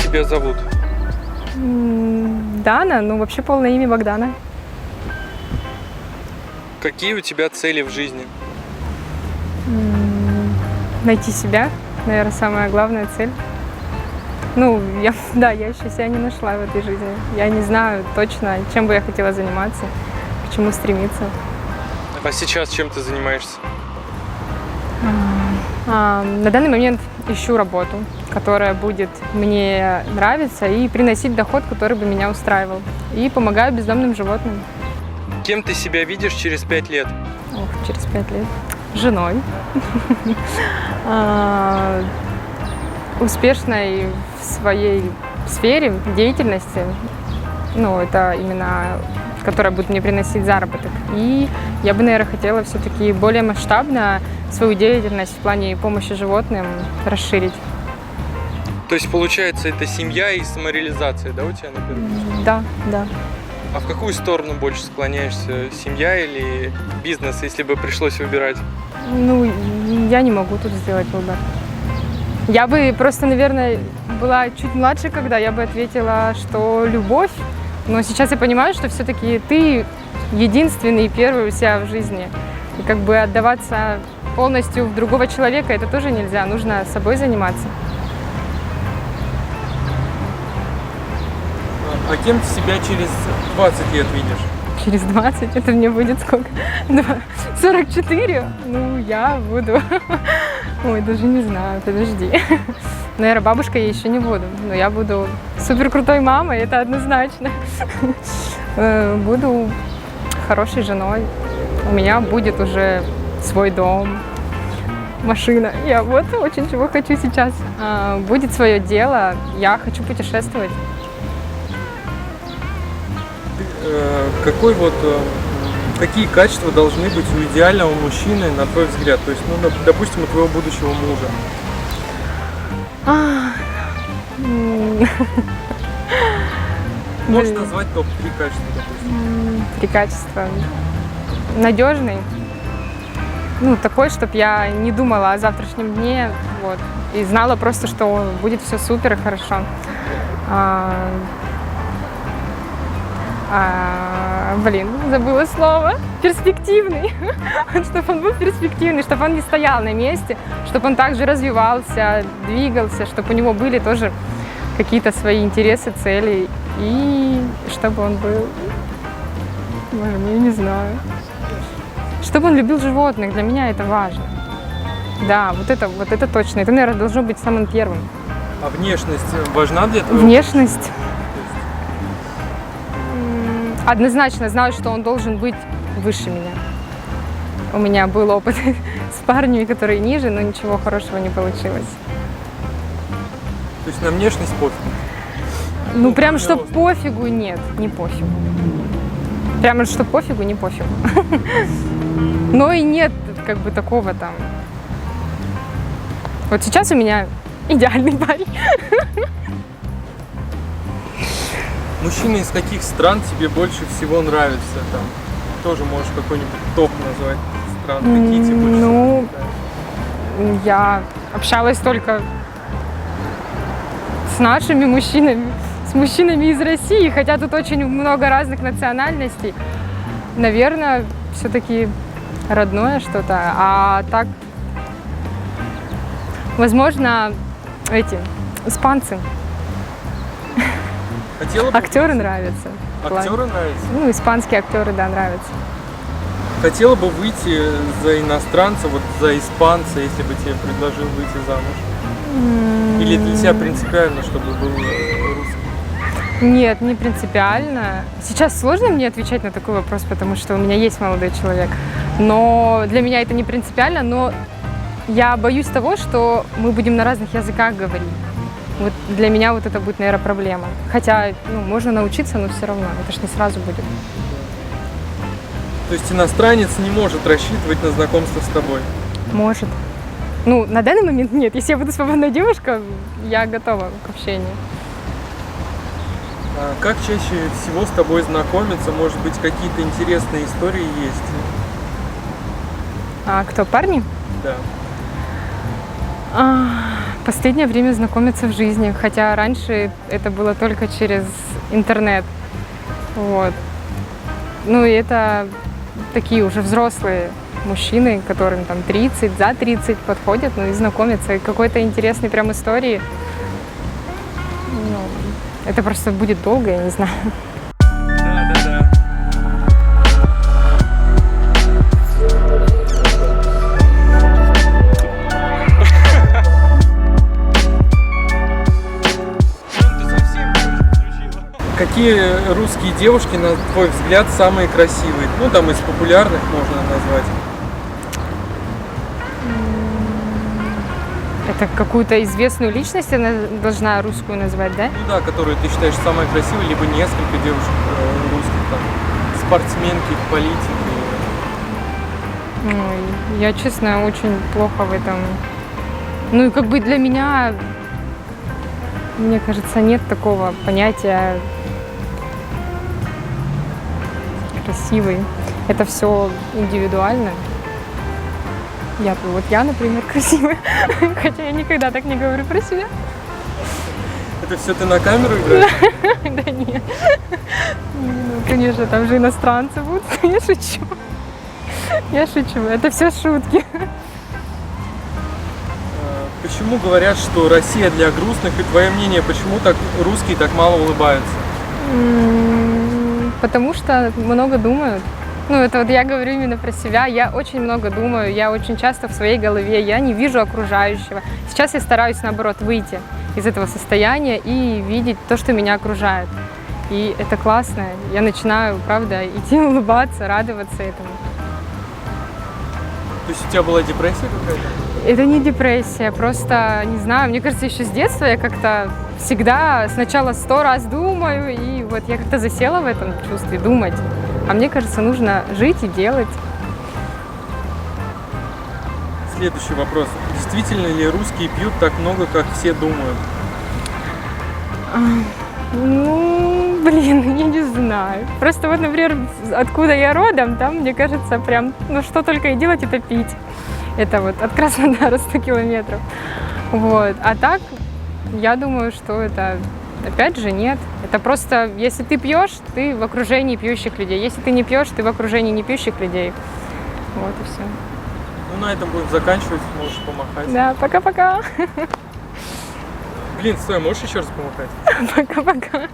тебя зовут? Дана, ну вообще полное имя Богдана. Какие у тебя цели в жизни? Найти себя, наверное, самая главная цель. Ну, я еще себя не нашла в этой жизни. Я не знаю точно, чем бы я хотела заниматься, к чему стремиться. А сейчас чем ты занимаешься? На данный момент ищу работу, которая будет мне нравиться и приносить доход, который бы меня устраивал. И помогаю бездомным животным. Кем ты себя видишь через 5 лет? Через 5 лет. Женой. Успешной в своей сфере деятельности. Ну, это именно, которая будет мне приносить заработок. И я бы, наверное, хотела все-таки более масштабно свою деятельность в плане помощи животным расширить. То есть, получается, это семья и самореализация, да, у тебя на первом месте? Да. А в какую сторону больше склоняешься? Семья или бизнес, если бы пришлось выбирать? Ну, я не могу тут сделать выбор. Я бы просто, наверное, была чуть младше, когда я бы ответила, что любовь. Но сейчас я понимаю, что все-таки ты единственный и первый у себя в жизни. И как бы отдаваться полностью в другого человека, это тоже нельзя. Нужно собой заниматься. А кем ты себя через 20 лет видишь? Через 20? Это мне будет сколько? 44? Ну, я буду... Ой, даже не знаю, подожди. Наверное, бабушкой я еще не буду, но я буду супер крутой мамой, это однозначно. Буду хорошей женой. У меня будет уже свой дом, машина. Я вот очень чего хочу сейчас. Будет свое дело, я хочу путешествовать. Какие качества должны быть у идеального мужчины, на твой взгляд? То есть, ну, допустим, у твоего будущего мужа. Можешь назвать топ-3 качества, допустим? 3 качества. Надежный. Ну, такой, чтобы я не думала о завтрашнем дне, вот, и знала просто, что будет все супер и хорошо. Забыла слово. Перспективный. Чтобы он был перспективный, чтобы он не стоял на месте, чтобы он также развивался, двигался, чтобы у него были тоже какие-то свои интересы, цели, и чтобы он был, я не знаю, чтобы он любил животных, для меня это важно. Да, вот это точно. Это, наверное, должно быть самым первым. А внешность важна для этого? Внешность? Однозначно знаю, что он должен быть выше меня. У меня был опыт с парнями, которые ниже, но ничего хорошего не получилось. То есть на внешность пофиг? Ну, прям что пофигу, нет, не пофигу. Прямо что пофигу, не пофигу. Но и нет как бы такого там. Вот сейчас у меня идеальный парень. Мужчины из каких стран тебе больше всего нравятся? Там тоже можешь какой-нибудь топ назвать стран, какие тебе больше всего нравятся? Я общалась только с нашими мужчинами, с мужчинами из России, хотя тут очень много разных национальностей. Наверное, все-таки родное что-то. А так, возможно, испанцы. Актеры нравятся. Актеры нравятся? Ну, испанские актеры, да, нравятся. Хотела бы выйти за иностранца, вот за испанца, если бы тебе предложил выйти замуж? Или для тебя принципиально, чтобы был русский? Нет, не принципиально. Сейчас сложно мне отвечать на такой вопрос, потому что у меня есть молодой человек. Но для меня это не принципиально, но я боюсь того, что мы будем на разных языках говорить. Вот для меня вот это будет, наверное, проблема. Хотя, можно научиться, но все равно. Это ж не сразу будет. То есть иностранец не может рассчитывать на знакомство с тобой? Может. Ну, на данный момент нет. Если я буду свободная девушка, я готова к общению. А как чаще всего с тобой знакомиться? Может быть, какие-то интересные истории есть? А кто, парни? Да. последнее время знакомятся в жизни, хотя раньше это было только через интернет. Вот. Ну и это такие уже взрослые мужчины, которым там 30, за 30 подходят, ну и знакомятся. И какой-то интересной прям истории. Ну, это просто будет долго, я не знаю. Да. Какие русские девушки, на твой взгляд, самые красивые? Ну, там из популярных можно назвать. Это какую-то известную личность я должна русскую назвать, да? Ну да, которую ты считаешь самой красивой, либо несколько девушек русских, там, спортсменки, политики. Ой, я, честно, очень плохо в этом. Ну и как бы для меня, мне кажется, нет такого понятия красивый. Это все индивидуально. Я, например, красивая, хотя я никогда так не говорю про себя. Это все ты на камеру играешь? Да нет. Ну, конечно, там же иностранцы будут. Я шучу. Я шучу. Это все шутки. Почему говорят, что Россия для грустных? И твое мнение, почему так русские так мало улыбаются? Потому что много думают. Ну, это вот я говорю именно про себя. Я очень много думаю, я очень часто в своей голове, я не вижу окружающего. Сейчас я стараюсь, наоборот, выйти из этого состояния и видеть то, что меня окружает. И это классно. Я начинаю, правда, идти улыбаться, радоваться этому. То есть у тебя была депрессия какая-то? Это не депрессия, просто, не знаю, мне кажется, еще с детства я как-то всегда сначала 100 раз думаю, и вот я как-то засела в этом чувстве, думать. А мне кажется, нужно жить и делать. Следующий вопрос. Действительно ли русские пьют так много, как все думают? Ну, блин, я не знаю. Просто вот, например, откуда я родом, там, мне кажется, прям, ну, что только и делать, это пить. Это вот от Краснодара 100 километров. Вот. А так, я думаю, что это, опять же, нет. Это просто, если ты пьешь, ты в окружении пьющих людей. Если ты не пьешь, ты в окружении не пьющих людей. Вот и все. Ну, на этом будем заканчивать, можешь помахать. Да, пока-пока. Блин, стой, можешь еще раз помахать? Пока-пока.